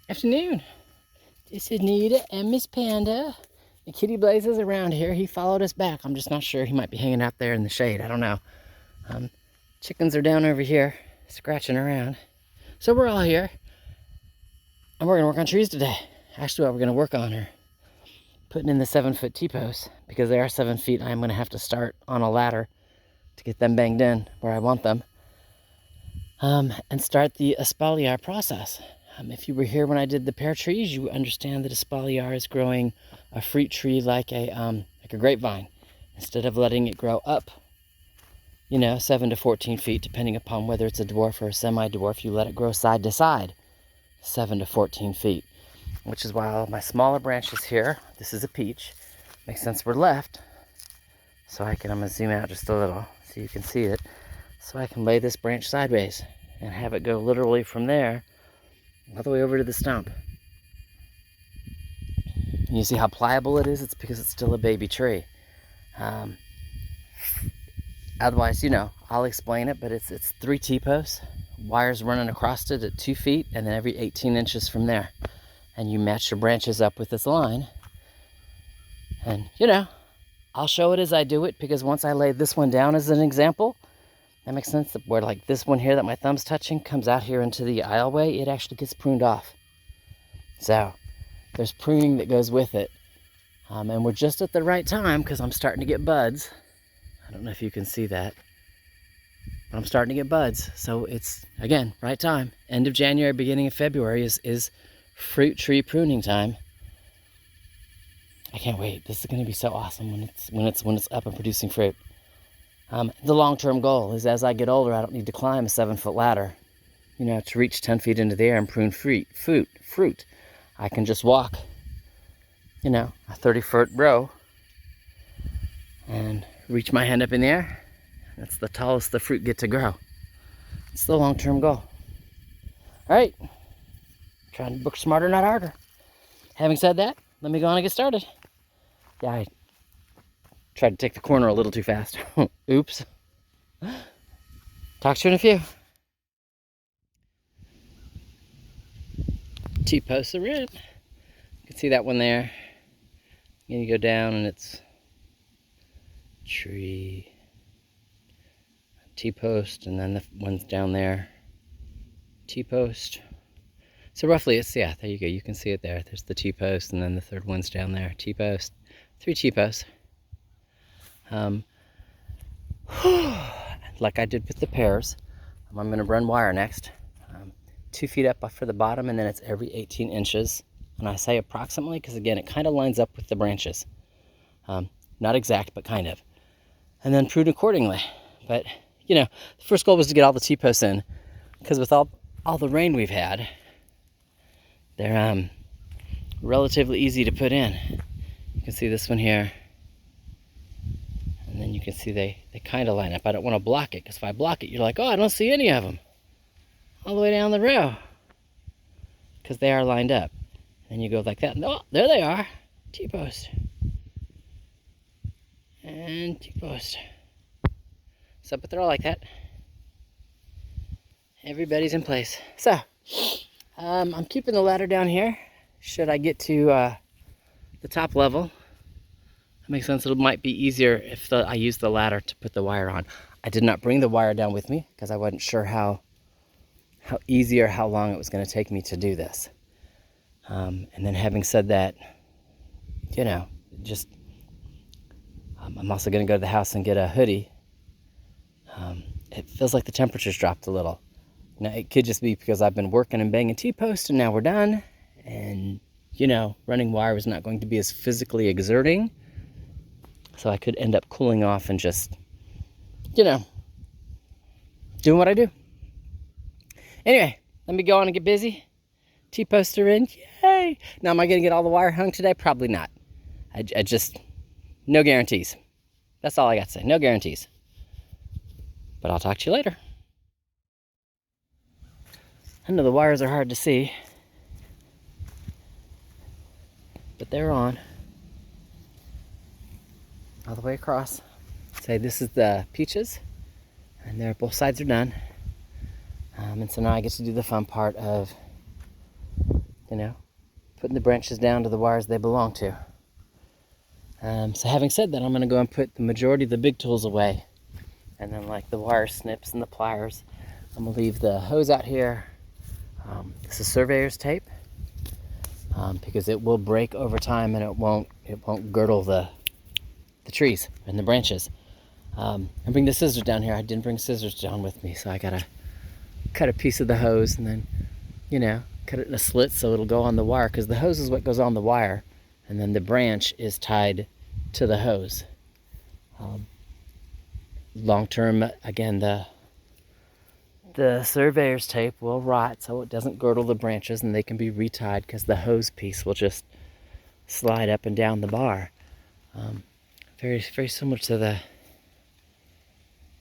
Afternoon. This is Nita and Miss Panda. The kitty Blaze is around here. He followed us back. I'm just not sure. He might be hanging out there in the shade. I don't know. Chickens are down over here scratching around. So we're all here. And we're going to work on trees today. Actually, what we're going to work on are putting in the 7-foot T-posts. Because they are 7 feet, I'm going to have to start on a ladder to get them banged in where I want them. And start the espalier process. If you were here when I did the pear trees, you understand that espalier is growing a fruit tree like a grapevine. Instead of letting it grow up, 7 to 14 feet, depending upon whether it's a dwarf or a semi-dwarf, you let it grow side to side, 7 to 14 feet. Which is why all my smaller branches here, this is a peach, makes sense we're left. So I'm going to zoom out just a little so you can see it. So I can lay this branch sideways and have it go literally from there all the way over to the stump. And you see how pliable it is? It's because it's still a baby tree. Otherwise, I'll explain it, but it's 3 T-posts, wires running across it at 2 feet, and then every 18 inches from there. And you match your branches up with this line. And, I'll show it as I do it, because once I lay this one down as an example, that makes sense, where like this one here that my thumb's touching comes out here into the aisleway, it actually gets pruned off. So there's pruning that goes with it. And we're just at the right time because I'm starting to get buds. I don't know if you can see that, but I'm starting to get buds. So it's, again, right time. End of January, beginning of February is fruit tree pruning time. I can't wait. This is going to be so awesome when it's up and producing fruit. The long-term goal is as I get older, I don't need to climb a 7-foot ladder, to reach 10 feet into the air and prune fruit. I can just walk, a 30-foot row and reach my hand up in the air. That's the tallest the fruit get to grow. It's the long-term goal. All right, trying to book smarter, not harder. Having said that, let me go on and get started. Yeah, I tried to take the corner a little too fast. Oops. Talk to you in a few. T-posts are in. You can see that one there. And you go down and it's tree, T-post, and then the one's down there, T-post. So roughly it's, yeah, there you go. You can see it there. There's the T-post, and then the third one's down there, T-post. 3 T-posts. Like I did with the pears, I'm going to run wire next. 2 feet up for the bottom, and then it's every 18 inches. And I say approximately because, again, it kind of lines up with the branches. Not exact, but kind of. And then prune accordingly. But, the first goal was to get all the T-posts in, because with all the rain we've had, they're relatively easy to put in. You can see this one here. And then you can see they kind of line up. I don't want to block it, because if I block it, you're like, oh, I don't see any of them all the way down the row, because they are lined up. And you go like that, and oh, there they are. T-post. And T-post. So, but they're all like that. Everybody's in place. So, I'm keeping the ladder down here. Should I get to the top level, that makes sense. It might be easier if I use the ladder to put the wire on. I did not bring the wire down with me because I wasn't sure how easy or how long it was going to take me to do this. And then having said that, I'm also going to go to the house and get a hoodie. It feels like the temperature's dropped a little. Now, it could just be because I've been working and banging T-posts and now we're done. And, running wire was not going to be as physically exerting. So I could end up cooling off and just, doing what I do. Anyway, let me go on and get busy. T-posts are in. Yay! Now, am I going to get all the wire hung today? Probably not. I just, no guarantees. That's all I got to say. No guarantees. But I'll talk to you later. I know the wires are hard to see, but they're on all the way across. Say this is the peaches, and both sides are done. And so now I get to do the fun part of you know, putting the branches down to the wires they belong to. So having said that, I'm going to go and put the majority of the big tools away. And then like the wire snips and the pliers, I'm going to leave the hose out here. This is surveyor's tape because it will break over time and it won't girdle the trees and the branches. I bring the scissors down here. I didn't bring scissors down with me, so I got to cut a piece of the hose and then, you know, cut it in a slit so it'll go on the wire, because the hose is what goes on the wire, and then the branch is tied to the hose. Long term, again, the surveyor's tape will rot so it doesn't girdle the branches, and they can be retied because the hose piece will just slide up and down the bar. Very, very similar to the,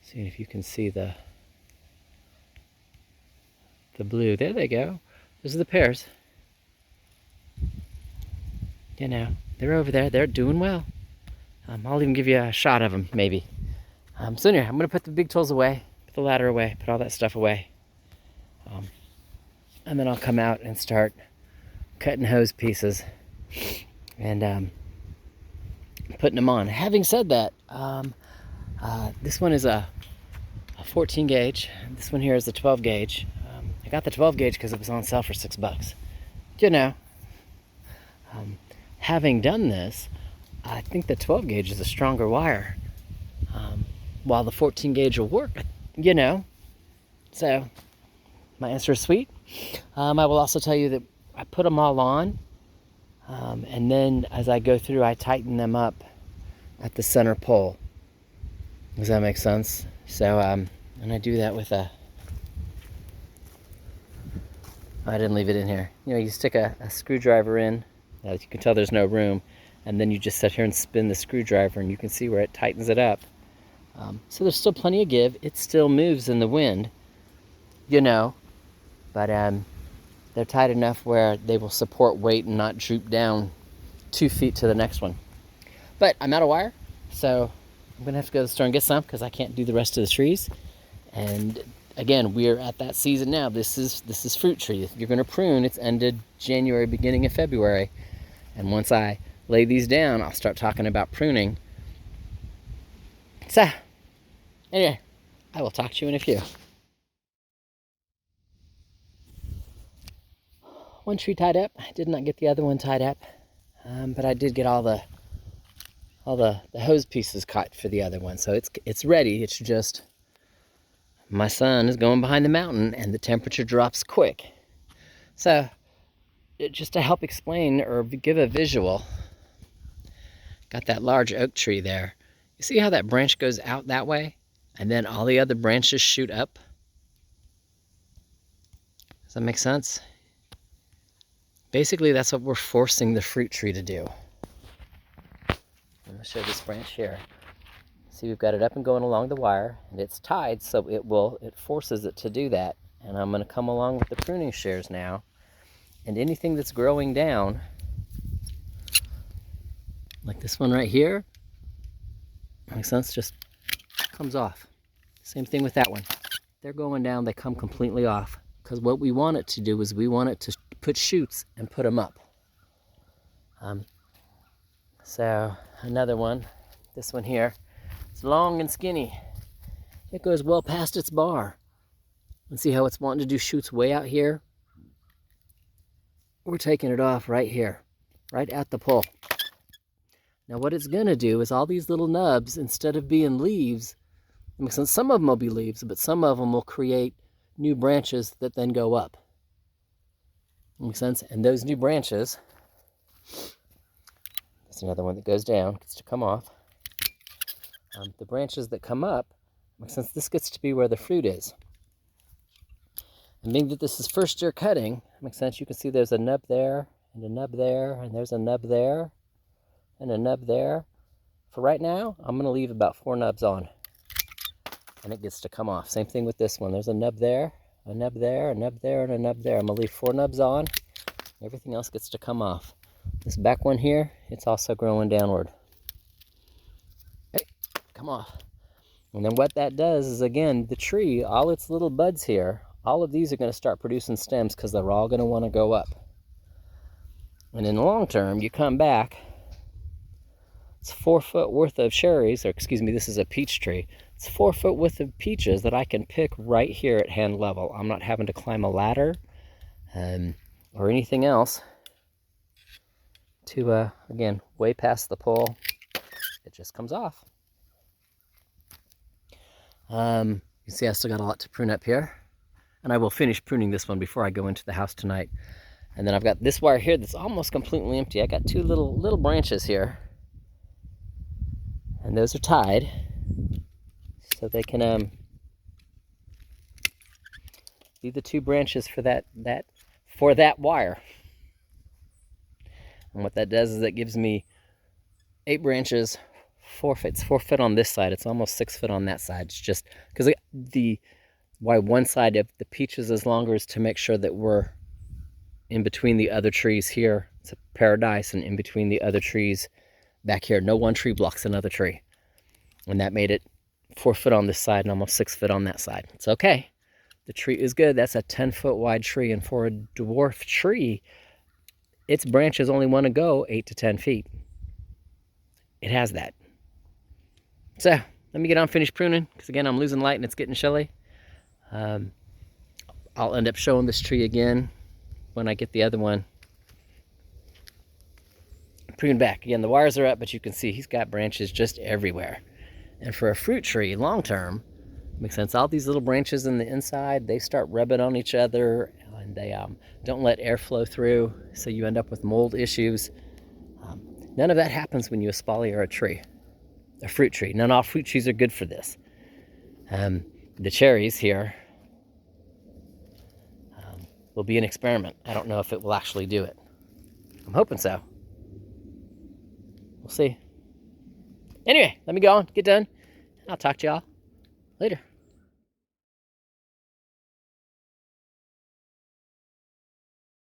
see if you can see the blue. There they go. Those are the pairs. You know, they're over there. They're doing well. I'll even give you a shot of them, maybe. So anyway, I'm going to put the big tools away, put the ladder away, put all that stuff away. And then I'll come out and start cutting hose pieces and putting them on. Having said that, this one is a 14 gauge. This one here is a 12 gauge. I got the 12 gauge because it was on sale for $6. You know, having done this, I think the 12 gauge is a stronger wire, while the 14 gauge will work, you know. So my answer is sweet. I will also tell you that I put them all on, and then as I go through, I tighten them up at the center pole. Does that make sense? So, and I do that with I didn't leave it in here. You know, you stick a screwdriver in. As you can tell, there's no room. And then you just sit here and spin the screwdriver, and you can see where it tightens it up. So there's still plenty of give. It still moves in the wind, you know. But they're tight enough where they will support weight and not droop down 2 feet to the next one. But I'm out of wire, so I'm going to have to go to the store and get some because I can't do the rest of the trees. And again, we're at that season now. This is fruit tree. You're going to prune. It's ended January, beginning of February. And once I lay these down, I'll start talking about pruning. So, anyway, I will talk to you in a few. One tree tied up. I did not get the other one tied up, but I did get all the hose pieces cut for the other one. So it's ready. It's just my son is going behind the mountain and the temperature drops quick. So just to help explain or give a visual, got that large oak tree there. You see how that branch goes out that way and then all the other branches shoot up? Does that make sense? Basically, that's what we're forcing the fruit tree to do. I'm going to show this branch here. See, we've got it up and going along the wire, and it's tied, so it forces it to do that. And I'm going to come along with the pruning shears now, and anything that's growing down, like this one right here, makes sense, just comes off. Same thing with that one. They're going down, they come completely off, because what we want it to do is we want it to put shoots and put them up. So another one, this one here, it's long and skinny. It goes well past its bar. And see how it's wanting to do shoots way out here? We're taking it off right here, right at the pole. Now what it's gonna do is all these little nubs, instead of being leaves, some of them will be leaves, but some of them will create new branches that then go up. Makes sense? And those new branches, that's another one that goes down, gets to come off. The branches that come up, makes sense, this gets to be where the fruit is. And being that this is first year cutting, makes sense, you can see there's a nub there, and a nub there, and there's a nub there, and a nub there. For right now, I'm gonna leave about 4 nubs on, and it gets to come off. Same thing with this one. There's a nub there, a nub there, a nub there, and a nub there. I'm gonna leave 4 nubs on. Everything else gets to come off. This back one here, it's also growing downward. Hey, come off. And then what that does is, again, the tree, all its little buds here, all of these are going to start producing stems because they're all going to want to go up. And in the long term, you come back, it's 4 foot worth of cherries, or excuse me, this is a peach tree. It's 4 foot worth of peaches that I can pick right here at hand level. I'm not having to climb a ladder or anything else to, again, way past the pole. It just comes off. You see I still got a lot to prune up here. And I will finish pruning this one before I go into the house tonight. And then I've got this wire here that's almost completely empty. I got 2 little branches here. And those are tied. So they can be the 2 branches for that wire. And what that does is it gives me 8 branches, 4 feet. It's 4 foot on this side. It's almost 6 foot on that side. It's just because why one side of the peaches is longer is to make sure that we're in between the other trees here. It's a paradise, and in between the other trees back here. No one tree blocks another tree. And that made it 4 foot on this side and almost 6 foot on that side. It's okay. The tree is good. That's a 10-foot wide tree, and for a dwarf tree, its branches only want to go 8 to 10 feet. It has that. So let me get on, finish pruning, because again, I'm losing light and it's getting chilly. I'll end up showing this tree again when I get the other one pruned back. Again, the wires are up, but you can see he's got branches just everywhere. And for a fruit tree, long term, makes sense. All these little branches in the inside, they start rubbing on each other, and they don't let air flow through, so you end up with mold issues. None of that happens when you espalier a tree, a fruit tree. Not all fruit trees are good for this. The cherries here will be an experiment. I don't know if it will actually do it. I'm hoping so. We'll see. Anyway, let me go on, get done. I'll talk to y'all later.